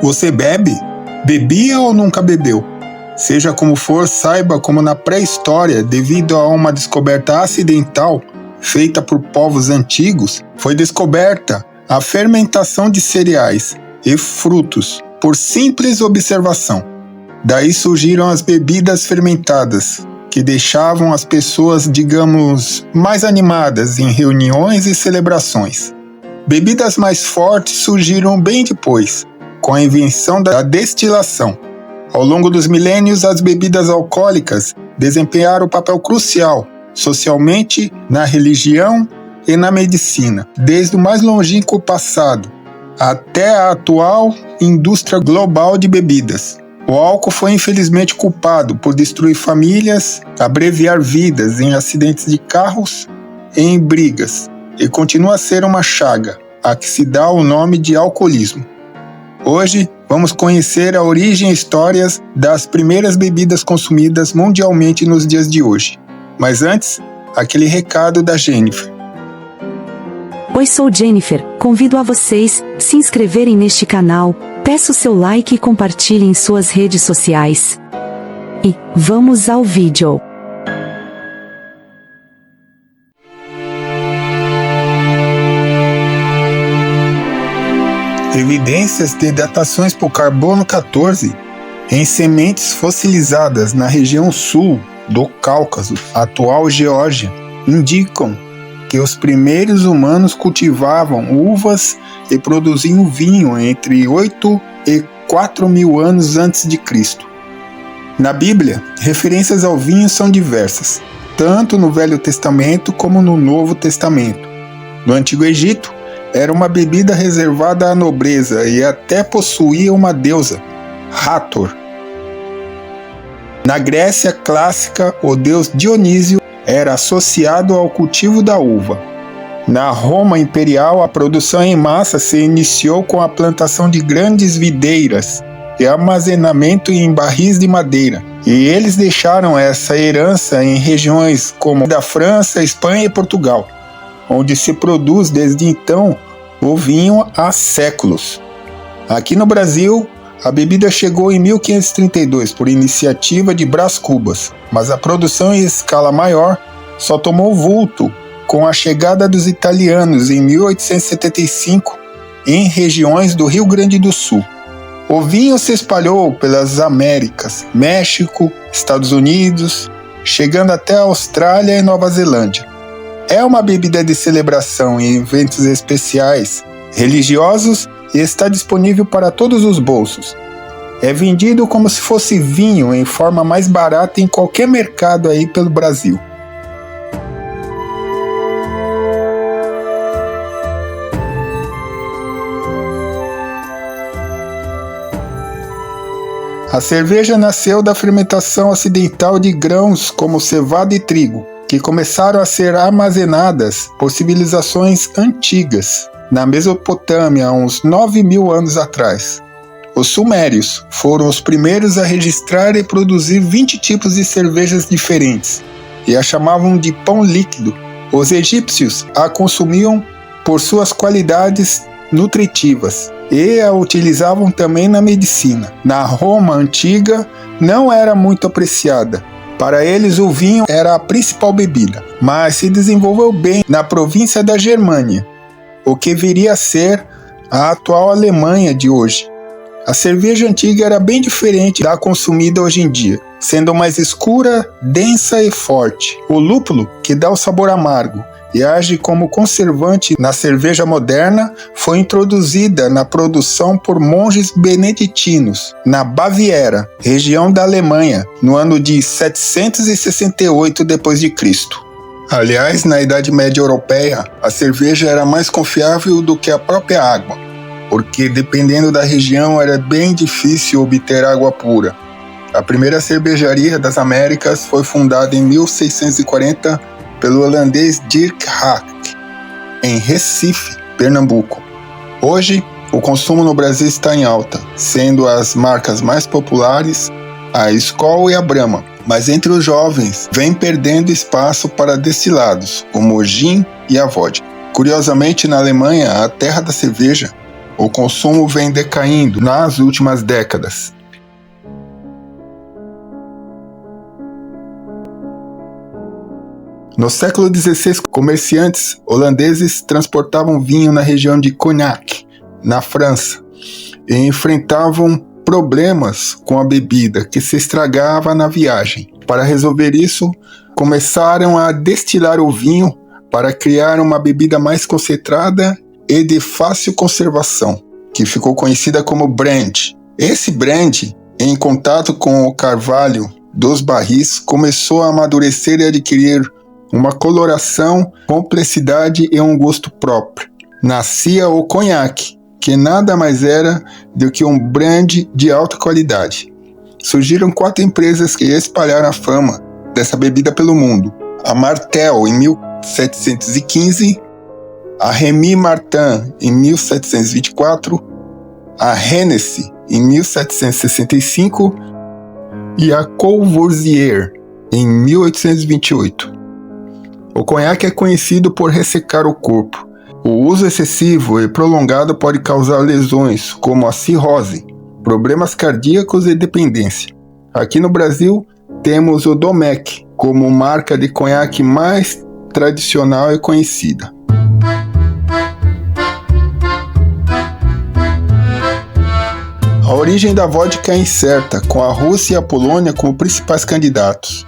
Você bebe? Bebia ou nunca bebeu? Seja como for, saiba como na pré-história, devido a uma descoberta acidental feita por povos antigos, foi descoberta a fermentação de cereais e frutos por simples observação. Daí surgiram as bebidas fermentadas, que deixavam as pessoas, digamos, mais animadas em reuniões e celebrações. Bebidas mais fortes surgiram bem depois, com a invenção da destilação. Ao longo dos milênios, as bebidas alcoólicas desempenharam um papel crucial, socialmente, na religião e na medicina, desde o mais longínquo passado até a atual indústria global de bebidas. O álcool foi infelizmente culpado por destruir famílias, abreviar vidas em acidentes de carros e em brigas, e continua a ser uma chaga, a que se dá o nome de alcoolismo. Hoje, vamos conhecer a origem e histórias das primeiras bebidas consumidas mundialmente nos dias de hoje. Mas antes, aquele recado da Jennifer. Oi, sou Jennifer. Convido a vocês se inscreverem neste canal, peço seu like e compartilhem em suas redes sociais. E vamos ao vídeo. Evidências de datações por carbono 14 em sementes fossilizadas na região sul do Cáucaso, atual Geórgia, indicam que os primeiros humanos cultivavam uvas e produziam vinho entre 8 e 4 mil anos antes de Cristo. Na Bíblia, referências ao vinho são diversas, tanto no Velho Testamento como no Novo Testamento. No Antigo Egito, era uma bebida reservada à nobreza e até possuía uma deusa, Hathor. Na Grécia clássica, o deus Dionísio era associado ao cultivo da uva. Na Roma imperial, a produção em massa se iniciou com a plantação de grandes videiras e armazenamento em barris de madeira. E eles deixaram essa herança em regiões como da França, Espanha e Portugal, onde se produz desde então o vinho há séculos. Aqui no Brasil, a bebida chegou em 1532 por iniciativa de Brás Cubas, mas a produção em escala maior só tomou vulto com a chegada dos italianos em 1875 em regiões do Rio Grande do Sul. O vinho se espalhou pelas Américas, México, Estados Unidos, chegando até a Austrália e Nova Zelândia. É uma bebida de celebração em eventos especiais, religiosos e está disponível para todos os bolsos. É vendido como se fosse vinho em forma mais barata em qualquer mercado aí pelo Brasil. A cerveja nasceu da fermentação acidental de grãos como cevada e trigo, que começaram a ser armazenadas por civilizações antigas, na Mesopotâmia, há uns 9.000 anos atrás. Os sumérios foram os primeiros a registrar e produzir 20 tipos de cervejas diferentes, e a chamavam de pão líquido. Os egípcios a consumiam por suas qualidades nutritivas, e a utilizavam também na medicina. Na Roma antiga, não era muito apreciada. Para eles, o vinho era a principal bebida, mas se desenvolveu bem na província da Germânia, o que viria a ser a atual Alemanha de hoje. A cerveja antiga era bem diferente da consumida hoje em dia, sendo mais escura, densa e forte. O lúpulo, que dá o sabor amargo e age como conservante na cerveja moderna, foi introduzida na produção por monges beneditinos, na Baviera, região da Alemanha, no ano de 768 d.C. Aliás, na Idade Média Europeia, a cerveja era mais confiável do que a própria água, porque dependendo da região era bem difícil obter água pura. A primeira cervejaria das Américas foi fundada em 1640 pelo holandês Dirk Hack, em Recife, Pernambuco. Hoje, o consumo no Brasil está em alta, sendo as marcas mais populares a Skol e a Brahma, mas entre os jovens vem perdendo espaço para destilados, como o gin e a vodka. Curiosamente, na Alemanha, a terra da cerveja, o consumo vem decaindo nas últimas décadas. No século XVI, comerciantes holandeses transportavam vinho na região de Cognac, na França, e enfrentavam problemas com a bebida que se estragava na viagem. Para resolver isso, começaram a destilar o vinho para criar uma bebida mais concentrada e de fácil conservação, que ficou conhecida como brandy. Esse brandy, em contato com o carvalho dos barris, começou a amadurecer e adquirir uma coloração, complexidade e um gosto próprio. Nascia o conhaque, que nada mais era do que um brandy de alta qualidade. Surgiram 4 empresas que espalharam a fama dessa bebida pelo mundo. A Martell, em 1715, a Rémy Martin, em 1724, a Hennessy, em 1765 e a Courvoisier, em 1828. O conhaque é conhecido por ressecar o corpo. O uso excessivo e prolongado pode causar lesões, como a cirrose, problemas cardíacos e dependência. Aqui no Brasil, temos o Domecq como marca de conhaque mais tradicional e conhecida. A origem da vodka é incerta, com a Rússia e a Polônia como principais candidatos.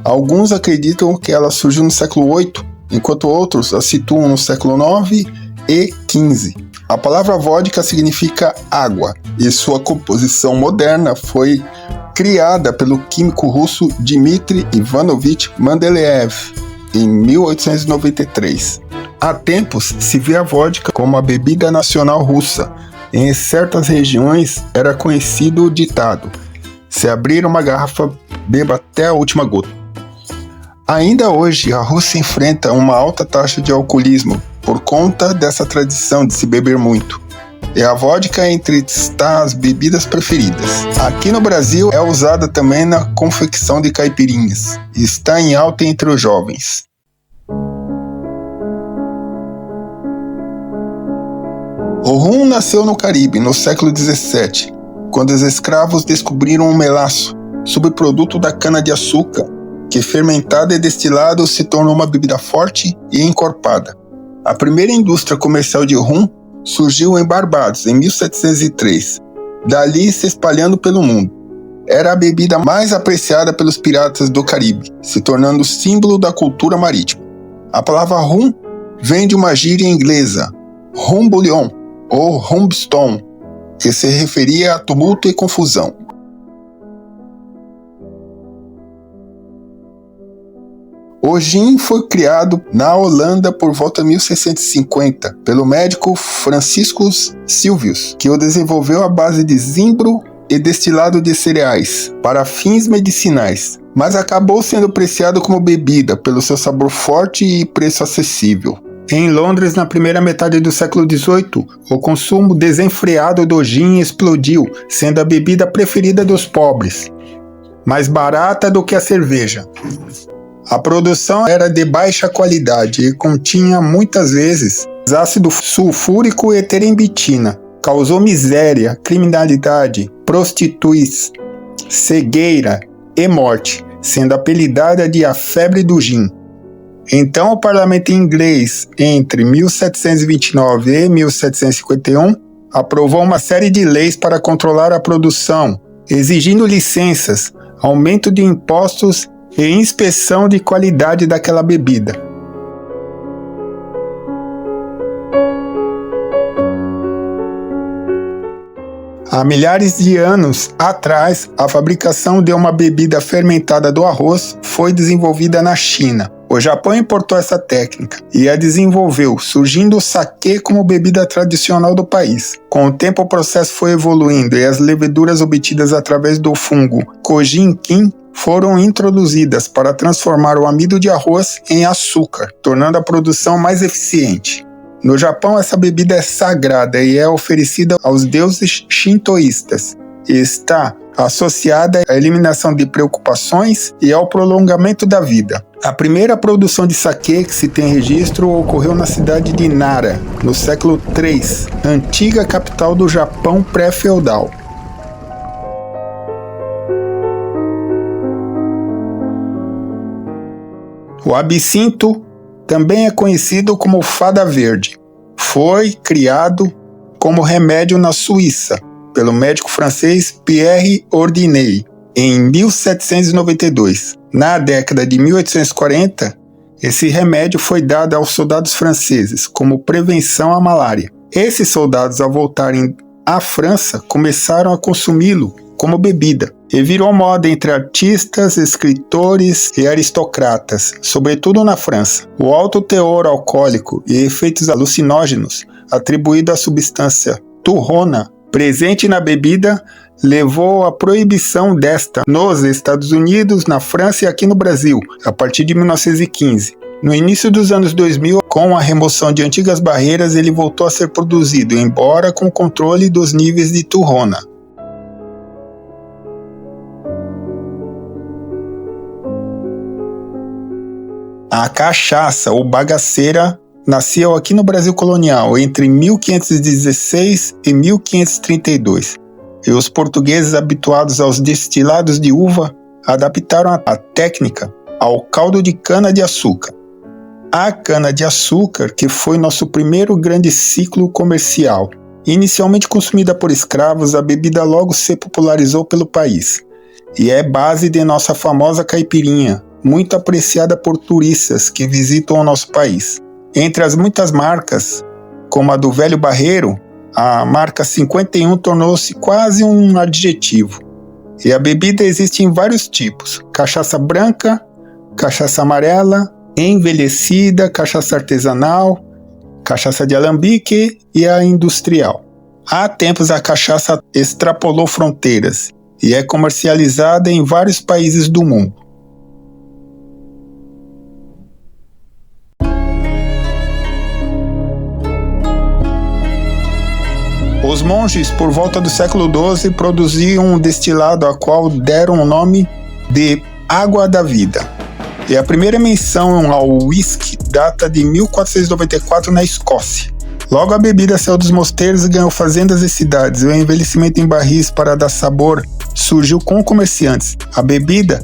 Alguns acreditam que ela surgiu no século VIII, enquanto outros a situam no século IX e XV. A palavra vodka significa água, e sua composição moderna foi criada pelo químico russo Dmitry Ivanovich Mendeleev em 1893. Há tempos se vê a vodka como a bebida nacional russa. Em certas regiões era conhecido o ditado: se abrir uma garrafa, beba até a última gota. Ainda hoje, a Rússia enfrenta uma alta taxa de alcoolismo por conta dessa tradição de se beber muito. E a vodka entre as bebidas preferidas. Aqui no Brasil é usada também na confecção de caipirinhas e está em alta entre os jovens. O rum nasceu no Caribe, no século XVII, quando os escravos descobriram o melaço, subproduto da cana-de-açúcar, que fermentado e destilado se tornou uma bebida forte e encorpada. A primeira indústria comercial de rum surgiu em Barbados, em 1703, dali se espalhando pelo mundo. Era a bebida mais apreciada pelos piratas do Caribe, se tornando símbolo da cultura marítima. A palavra rum vem de uma gíria inglesa, rum bouillon, ou rumbstone, que se referia a tumulto e confusão. O gin foi criado na Holanda por volta de 1650 pelo médico Franciscus Silvius, que o desenvolveu à base de zimbro e destilado de cereais para fins medicinais, mas acabou sendo apreciado como bebida pelo seu sabor forte e preço acessível. Em Londres, na primeira metade do século XVIII, o consumo desenfreado do gin explodiu, sendo a bebida preferida dos pobres, mais barata do que a cerveja. A produção era de baixa qualidade e continha muitas vezes ácido sulfúrico e terebentina. Causou miséria, criminalidade, prostituição, cegueira e morte, sendo apelidada de a febre do gin. Então o parlamento inglês, entre 1729 e 1751, aprovou uma série de leis para controlar a produção, exigindo licenças, aumento de impostos e inspeção de qualidade daquela bebida. Há milhares de anos atrás, a fabricação de uma bebida fermentada do arroz foi desenvolvida na China. O Japão importou essa técnica e a desenvolveu, surgindo o saquê como bebida tradicional do país. Com o tempo, o processo foi evoluindo e as leveduras obtidas através do fungo Kojin-kin foram introduzidas para transformar o amido de arroz em açúcar, tornando a produção mais eficiente. No Japão, essa bebida é sagrada e é oferecida aos deuses shintoístas e está associada à eliminação de preocupações e ao prolongamento da vida. A primeira produção de saquê que se tem registro ocorreu na cidade de Nara, no século III, antiga capital do Japão pré-feudal. O absinto também é conhecido como fada verde. Foi criado como remédio na Suíça pelo médico francês Pierre Ordiney em 1792. Na década de 1840, esse remédio foi dado aos soldados franceses como prevenção à malária. Esses soldados, ao voltarem à França, começaram a consumi-lo como bebida e virou moda entre artistas, escritores e aristocratas, sobretudo na França. O alto teor alcoólico e efeitos alucinógenos atribuído à substância turrona presente na bebida levou à proibição desta nos Estados Unidos, na França e aqui no Brasil, a partir de 1915. No início dos anos 2000, com a remoção de antigas barreiras, ele voltou a ser produzido, embora com controle dos níveis de turrona. A cachaça ou bagaceira nasceu aqui no Brasil colonial entre 1516 e 1532, e os portugueses, habituados aos destilados de uva, adaptaram a técnica ao caldo de cana-de-açúcar. A cana-de-açúcar, que foi nosso primeiro grande ciclo comercial. Inicialmente consumida por escravos, a bebida logo se popularizou pelo país, e é base de nossa famosa caipirinha, muito apreciada por turistas que visitam o nosso país. Entre as muitas marcas, como a do Velho Barreiro, a marca 51 tornou-se quase um adjetivo. E a bebida existe em vários tipos: cachaça branca, cachaça amarela, envelhecida, cachaça artesanal, cachaça de alambique e a industrial. Há tempos a cachaça extrapolou fronteiras e é comercializada em vários países do mundo. Os monges, por volta do século XII, produziam um destilado a qual deram o nome de Água da Vida. E a primeira menção ao whisky data de 1494 na Escócia. Logo a bebida saiu dos mosteiros e ganhou fazendas e cidades. O envelhecimento em barris para dar sabor surgiu com comerciantes. A bebida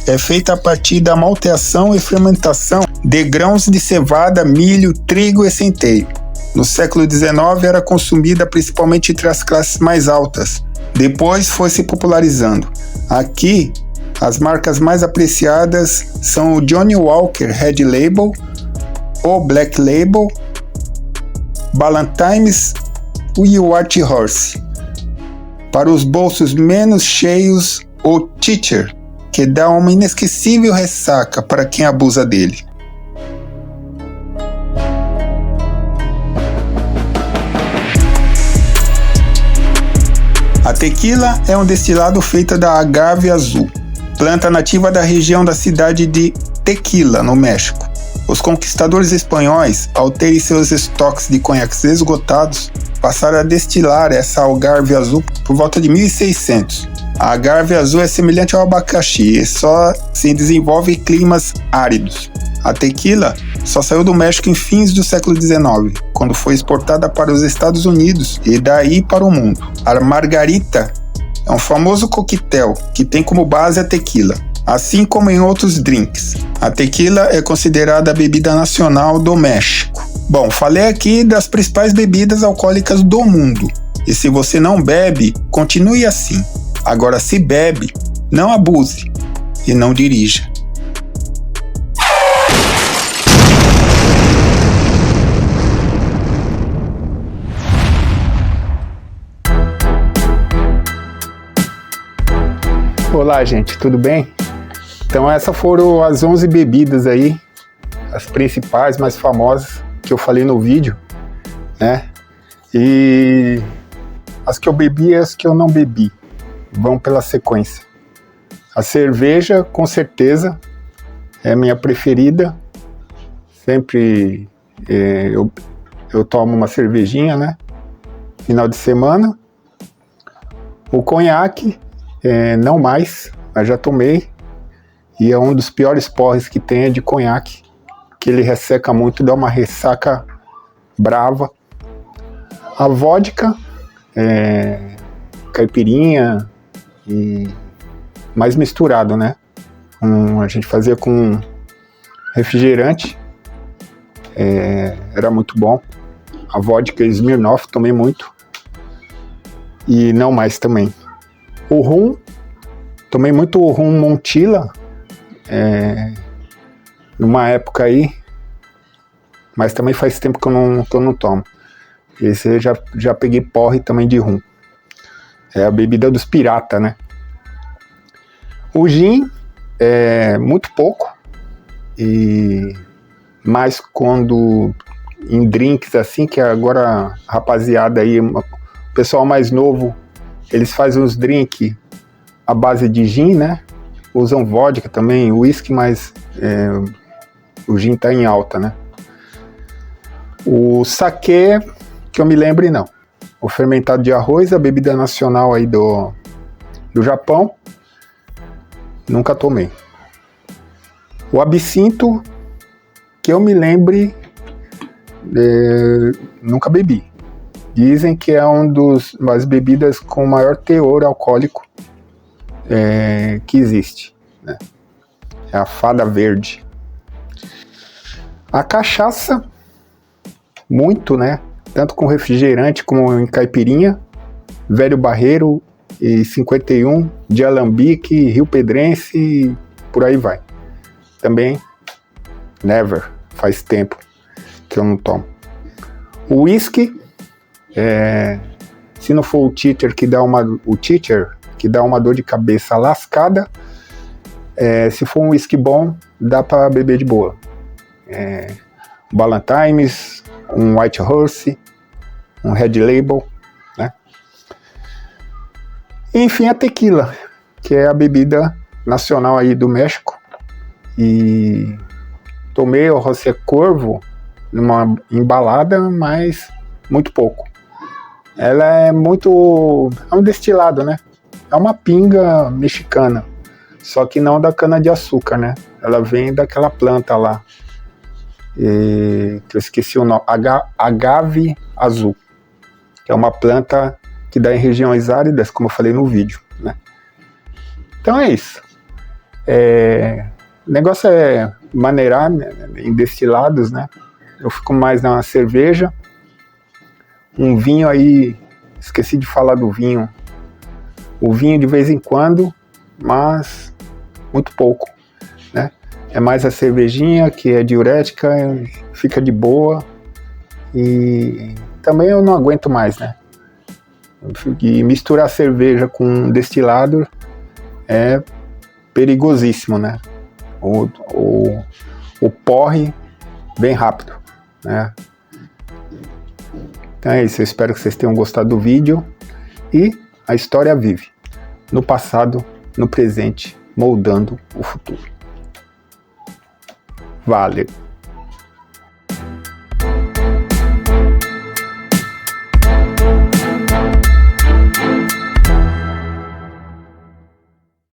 é feita a partir da malteação e fermentação de grãos de cevada, milho, trigo e centeio. No século XIX era consumida principalmente entre as classes mais altas. Depois foi se popularizando. Aqui, as marcas mais apreciadas são o Johnnie Walker Red Label, o Black Label, Ballantine's e o White Horse. Para os bolsos menos cheios, o Teacher, que dá uma inesquecível ressaca para quem abusa dele. A tequila é um destilado feito da agave azul, planta nativa da região da cidade de Tequila, no México. Os conquistadores espanhóis, ao terem seus estoques de conhaques esgotados, passaram a destilar essa agave azul por volta de 1600. A agave azul é semelhante ao abacaxi e só se desenvolve em climas áridos. A tequila só saiu do México em fins do século XIX, quando foi exportada para os Estados Unidos e daí para o mundo. A margarita é um famoso coquetel que tem como base a tequila, assim como em outros drinks. A tequila é considerada a bebida nacional do México. Bom, falei aqui das principais bebidas alcoólicas do mundo. E se você não bebe, continue assim. Agora, se bebe, não abuse e não dirija. Olá, gente, tudo bem? Então essas foram as 11 bebidas aí, as principais, mais famosas, que eu falei no vídeo, né? E as que eu bebi e as que eu não bebi, vão pela sequência. A cerveja, com certeza, é a minha preferida. Sempre eu tomo uma cervejinha, né? Final de semana. O conhaque Não mais, mas já tomei. E é um dos piores porres que tem, é de conhaque, que ele resseca muito, dá uma ressaca brava. A vodka, caipirinha, e mais misturado, né? A gente fazia com refrigerante, era muito bom. A vodka Smirnoff tomei muito, e não mais também. O rum, tomei muito o rum Montilla, numa época aí, mas também faz tempo que eu não tomo. Esse eu já peguei porre também de rum. É a bebida dos piratas, né? O gin, muito pouco, e mais quando em drinks assim, que agora a rapaziada aí, o pessoal mais novo, eles fazem uns drinks à base de gin, né? Usam vodka também, whisky, mas o gin tá em alta, né? O saquê, que eu me lembre, não. O fermentado de arroz, a bebida nacional aí do Japão, nunca tomei. O absinto, que eu me lembre, nunca bebi. Dizem que é das bebidas com maior teor alcoólico que existe, né? É a fada verde. A cachaça, muito, né? Tanto com refrigerante como em caipirinha, Velho Barreiro e 51, de Alambique, Rio Pedrense, por aí vai. Também, never, faz tempo que eu não tomo. O whisky, se não for o teacher que dá uma dor de cabeça lascada, se for um whisky bom, dá para beber de boa. Ballantines, um White Horse, um Red Label, né? Enfim, a tequila, que é a bebida nacional aí do México. E tomei o José Corvo numa embalada, mas muito pouco. Ela é um destilado, né? É uma pinga mexicana, só que não da cana de açúcar, né? Ela vem daquela planta lá, que eu esqueci o nome, agave azul, que é uma planta que dá em regiões áridas, como eu falei no vídeo, né? Então é isso. O negócio é maneirar em destilados, né? Eu fico mais na cerveja. Um vinho aí, esqueci de falar do vinho. O vinho de vez em quando, mas muito pouco, né? É mais a cervejinha, que é diurética, fica de boa. E também eu não aguento mais, né? E misturar cerveja com destilado é perigosíssimo, né? O porre bem rápido, né? Então é isso, eu espero que vocês tenham gostado do vídeo. E a história vive no passado, no presente, moldando o futuro. Valeu!